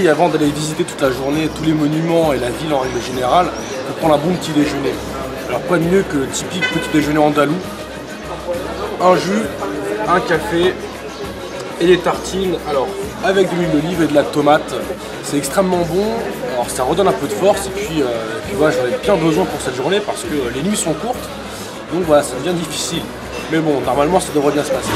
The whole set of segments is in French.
Séville, avant d'aller visiter toute la journée, tous les monuments et la ville en règle générale, il faut prendre un bon petit déjeuner. Alors quoi de mieux que typique petit déjeuner andalou, un jus, un café et des tartines, alors avec de l'huile d'olive et de la tomate. C'est extrêmement bon, alors ça redonne un peu de force et puis voilà, j'en ai bien besoin pour cette journée parce que les nuits sont courtes, donc voilà, ça devient difficile. Mais bon, normalement ça devrait bien se passer.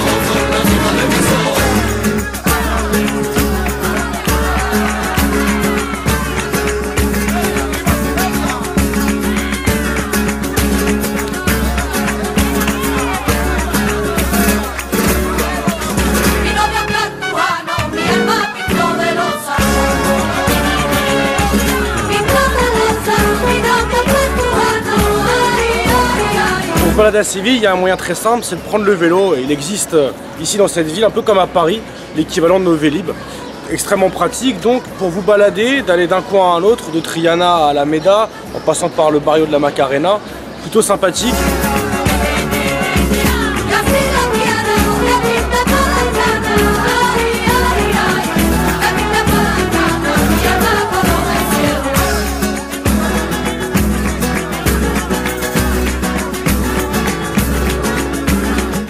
Pour se balader à Séville, il y a un moyen très simple, c'est de prendre le vélo. Et il existe ici dans cette ville, un peu comme à Paris, l'équivalent de nos Vélib. Extrêmement pratique donc pour vous balader, d'aller d'un coin à un autre, de Triana à Alameda, en passant par le barrio de la Macarena. Plutôt sympathique.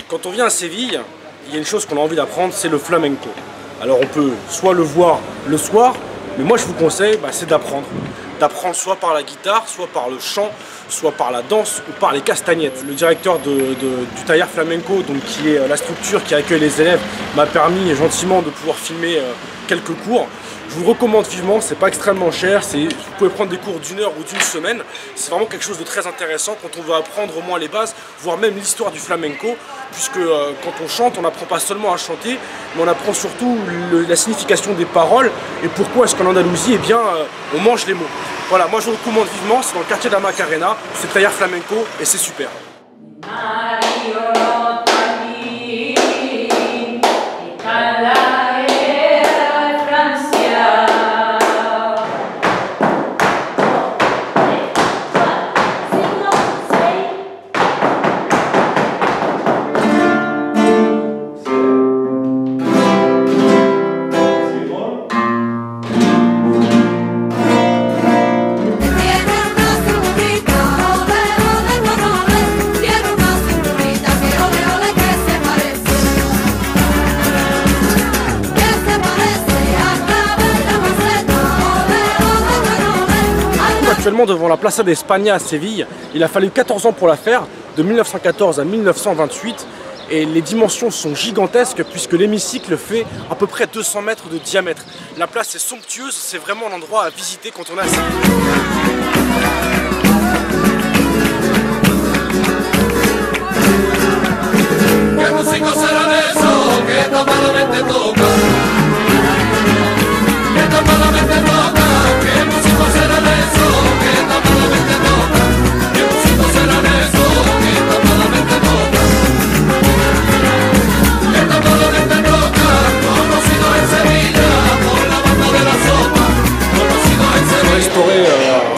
Quand on vient à Séville, il y a une chose qu'on a envie d'apprendre, c'est le flamenco. Alors on peut soit le voir le soir, mais moi je vous conseille, c'est d'apprendre. D'apprendre soit par la guitare, soit par le chant, soit par la danse ou par les castagnettes. Le directeur du Taller Flamenco, donc, qui est la structure qui accueille les élèves, m'a permis gentiment de pouvoir filmer quelques cours. Je vous le recommande vivement, c'est pas extrêmement cher, vous pouvez prendre des cours d'1 heure ou d'1 semaine. C'est vraiment quelque chose de très intéressant quand on veut apprendre au moins les bases, voire même l'histoire du flamenco, puisque quand on chante, on n'apprend pas seulement à chanter, mais on apprend surtout la signification des paroles et pourquoi est-ce qu'en Andalousie, on mange les mots. Voilà, moi je vous le recommande vivement, c'est dans le quartier de la Macarena, c'est Taller Flamenco et c'est super. Actuellement devant la Plaza d'España à Séville, il a fallu 14 ans pour la faire, de 1914 à 1928, et les dimensions sont gigantesques puisque l'hémicycle fait à peu près 200 mètres de diamètre. La place est somptueuse, c'est vraiment l'endroit à visiter quand on est à Séville.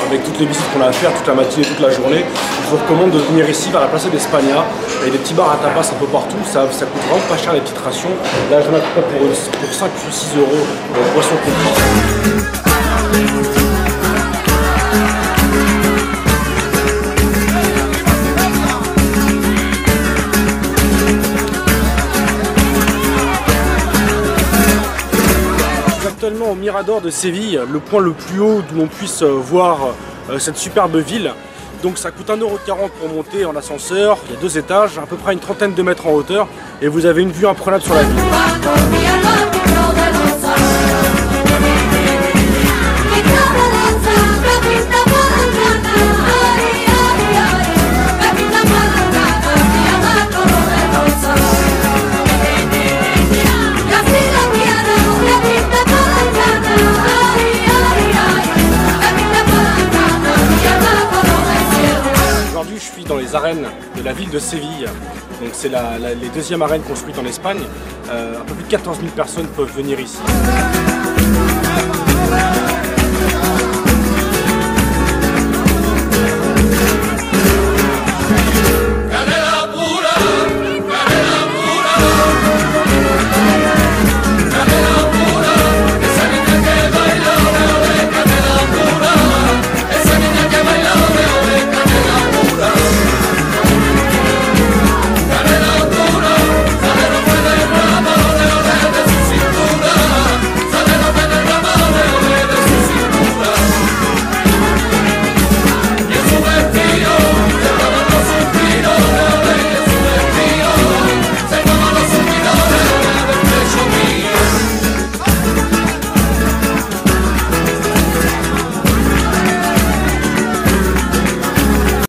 Avec toutes les visites qu'on a à faire, toute la matinée, toute la journée, je vous recommande de venir ici vers la Plaza d'España. Il y a des petits bars à tapas un peu partout, ça coûte vraiment pas cher les petites rations. Là j'en ai à peu près pour 5 ou 6 euros boisson comprise. Actuellement au Mirador de Séville, le point le plus haut d'où l'on puisse voir cette superbe ville. Donc ça coûte 1,40 € pour monter en ascenseur, il y a 2 étages, à peu près une trentaine de mètres en hauteur et vous avez une vue imprenable sur la ville. Dans les arènes de la ville de Séville, donc c'est les deuxièmes arènes construites en Espagne. Un peu plus de 14 000 personnes peuvent venir ici.